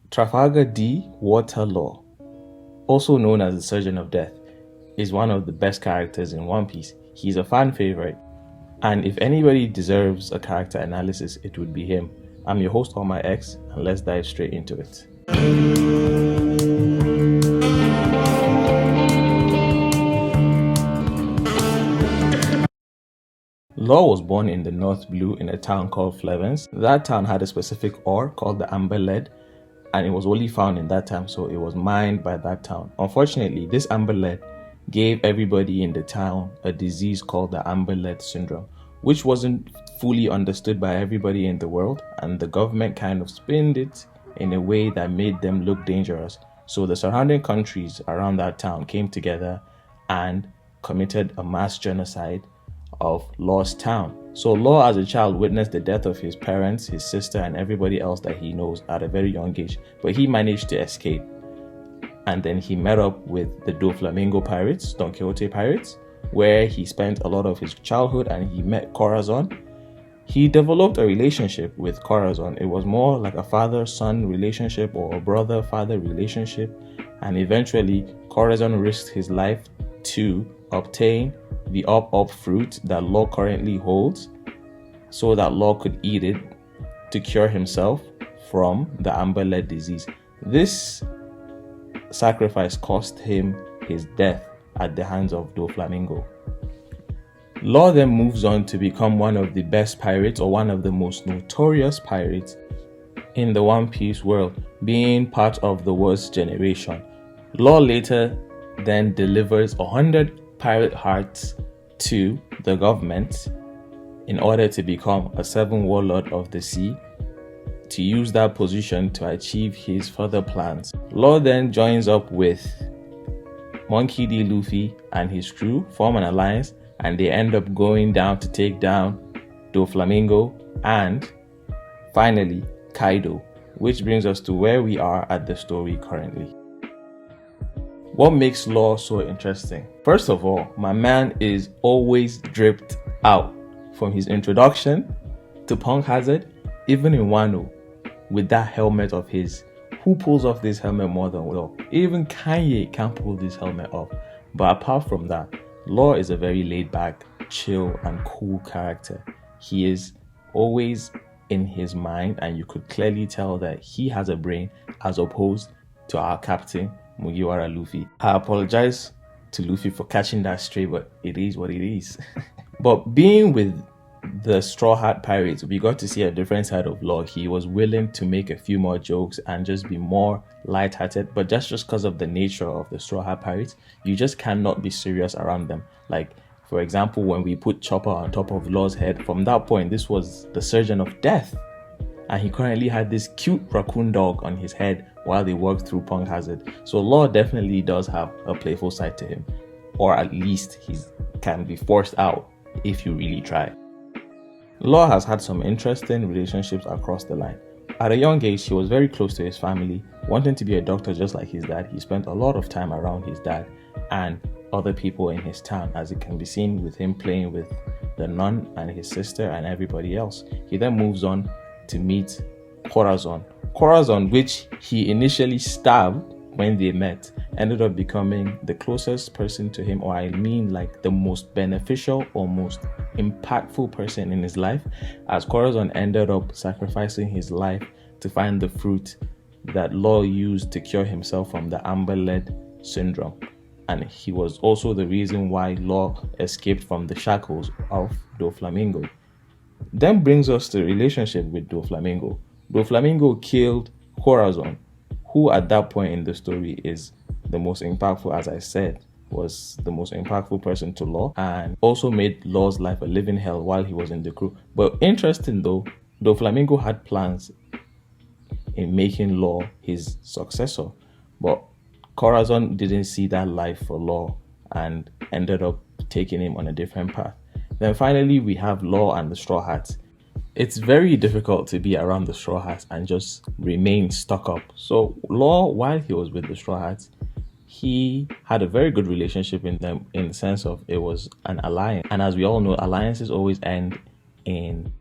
Trafalgar D. Water Law, also known as the Surgeon of Death, is one of the best characters in One Piece. He's a fan favorite, and if anybody deserves a character analysis, it would be him. I'm your host, All My X, and let's dive straight into it. Law was born in the North Blue in a town called Flevens. That town had a specific ore called the amber lead, and it was only found in that time, so it was mined by that town. Unfortunately, this amber lead gave everybody in the town a disease called the amber lead syndrome, which wasn't fully understood by everybody in the world, and the government kind of spinned it in a way that made them look dangerous. So the surrounding countries around that town came together and committed a mass genocide of Law's town. So Law as a child witnessed the death of his parents, his sister, and everybody else that he knows at a very young age, but he managed to escape. And then he met up with the Doflamingo pirates, Don Quixote pirates, where he spent a lot of his childhood, and he met Corazon. He developed a relationship with Corazon. It was more like a father-son relationship or a brother-father relationship, and eventually Corazon risked his life to obtain the up fruit that Law currently holds so that Law could eat it to cure himself from the amber lead disease. This sacrifice cost him his death at the hands of Doflamingo. Law then moves on to become one of the best pirates, or one of the most notorious pirates in the One Piece world, being part of the worst generation. Law later then delivers 100 pirate hearts to the government in order to become a 7th warlord of the sea, to use that position to achieve his further plans. Law then joins up with Monkey D. Luffy and his crew, form an alliance, and they end up going down to take down Doflamingo and finally Kaido, which brings us to where we are at the story currently. What makes Law so interesting? First of all, my man is always dripped out. From his introduction to Punk Hazard, even in Wano, with that helmet of his. Who pulls off this helmet more than Law? Even Kanye can't pull this helmet off. But apart from that, Law is a very laid back, chill, and cool character. He is always in his mind, and you could clearly tell that he has a brain, as opposed to our captain, Mugiwara Luffy. I apologize to Luffy for catching that stray, but it is what it is. But being with the Straw Hat Pirates, we got to see a different side of Law. He was willing to make a few more jokes and just be more lighthearted, but just because of the nature of the Straw Hat Pirates, you just cannot be serious around them. Like, for example, when we put Chopper on top of Law's head, from that point, this was the Surgeon of Death. And he currently had this cute raccoon dog on his head while they worked through Punk Hazard. So Law definitely does have a playful side to him, or at least he can be forced out if you really try. Law has had some interesting relationships across the line. At a young age, he was very close to his family, wanting to be a doctor just like his dad. He spent a lot of time around his dad and other people in his town, as it can be seen with him playing with the nun and his sister and everybody else. He then moves on to meet Corazon. Corazon, which he initially stabbed when they met, ended up becoming the closest person to him, or I mean like the most beneficial or most impactful person in his life, as Corazon ended up sacrificing his life to find the fruit that Law used to cure himself from the amber lead syndrome. And he was also the reason why Law escaped from the shackles of Doflamingo. Then brings us to the relationship with Doflamingo. Doflamingo killed Corazon, who at that point in the story is the most impactful, as I said, was the most impactful person to Law, and also made Law's life a living hell while he was in the crew. But interesting though, Doflamingo had plans in making Law his successor, but Corazon didn't see that life for Law and ended up taking him on a different path. Then finally, we have Law and the Straw Hats. It's very difficult to be around the Straw Hats and just remain stuck up. So Law, while he was with the Straw Hats, he had a very good relationship in them, in the sense of it was an alliance. And as we all know, alliances always end in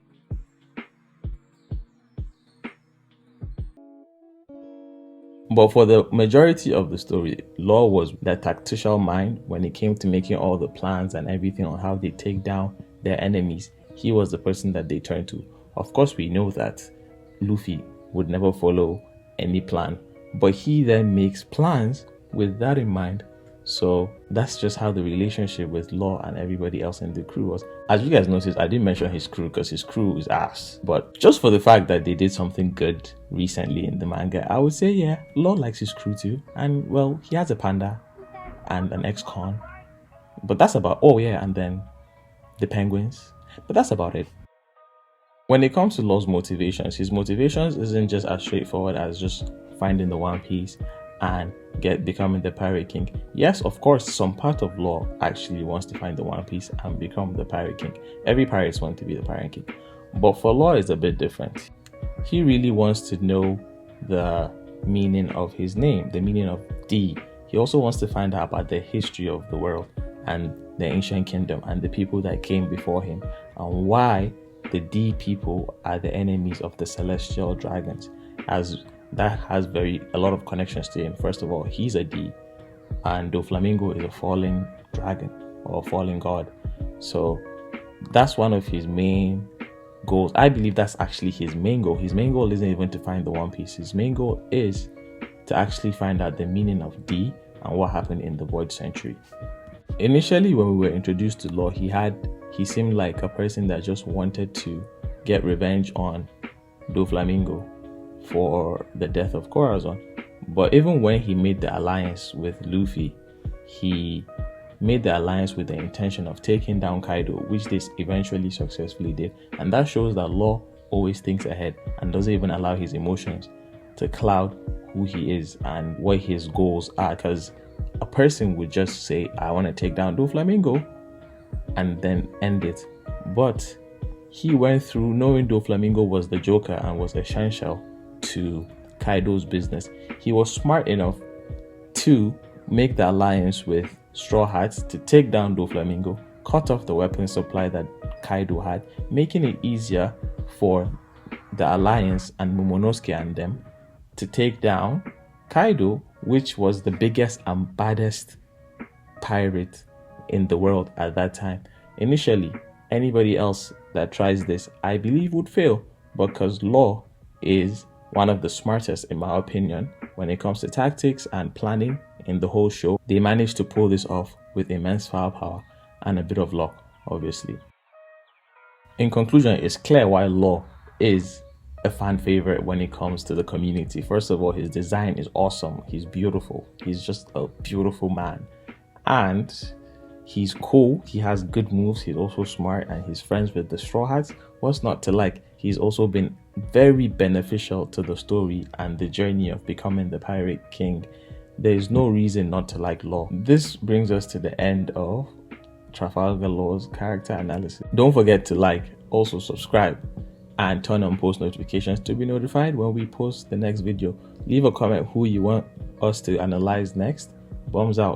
but for the majority of the story, Law was that tacticial mind when it came to making all the plans and everything on how they take down their enemies. He was the person that they turned to. Of course, we know that Luffy would never follow any plan, but he then makes plans with that in mind. So that's just how the relationship with Law and everybody else in the crew was. As you guys noticed, I didn't mention his crew because his crew is ass. But just for the fact that they did something good recently in the manga, I would say, yeah, Law likes his crew too. And well, he has a panda and an ex-con. But that's about, oh yeah, and then the penguins. But that's about it. When it comes to Law's motivations, his motivations isn't just as straightforward as just finding the One Piece and becoming the Pirate King. Yes, of course, some part of Law actually wants to find the One Piece and become the Pirate King. Every pirate wants to be the Pirate King. But for Law, it's a bit different. He really wants to know the meaning of his name, the meaning of D. He also wants to find out about the history of the world and the ancient kingdom and the people that came before him, and why the D people are the enemies of the celestial dragons, as that has a lot of connections to him. First of all, he's a D, and Doflamingo is a fallen dragon or fallen god. So that's one of his main goals. I believe that's actually his main goal. His main goal isn't even to find the One Piece. His main goal is to actually find out the meaning of D and what happened in the Void Century. Initially, when we were introduced to Law, he seemed like a person that just wanted to get revenge on Doflamingo for the death of Corazon. But even when he made the alliance with Luffy, he made the alliance with the intention of taking down Kaido, which they eventually successfully did. And that shows that Law always thinks ahead and doesn't even allow his emotions to cloud who he is and what his goals are. Because a person would just say, I want to take down Doflamingo, and then end it. But he went through knowing Doflamingo was the Joker and was essential to Kaido's business. He was smart enough to make the alliance with Straw Hats to take down Doflamingo, cut off the weapon supply that Kaido had, making it easier for the alliance and Momonosuke and them to take down Kaido, which was the biggest and baddest pirate in the world at that time. Initially, anybody else that tries this, I believe, would fail, because Law is one of the smartest, in my opinion, when it comes to tactics and planning in the whole show. They managed to pull this off with immense firepower and a bit of luck, obviously. In conclusion, it's clear why Law is a fan favorite when it comes to the community. First of all, his design is awesome. He's beautiful. He's just a beautiful man. And he's cool. He has good moves. He's also smart, and he's friends with the Straw Hats. What's not to like? He's also been very beneficial to the story and the journey of becoming the Pirate King. There is no reason not to like Law. This brings us to the end of Trafalgar Law's character analysis. Don't forget to like, also subscribe, and turn on post notifications to be notified when we post the next video. Leave a comment who you want us to analyze next. Bombs out.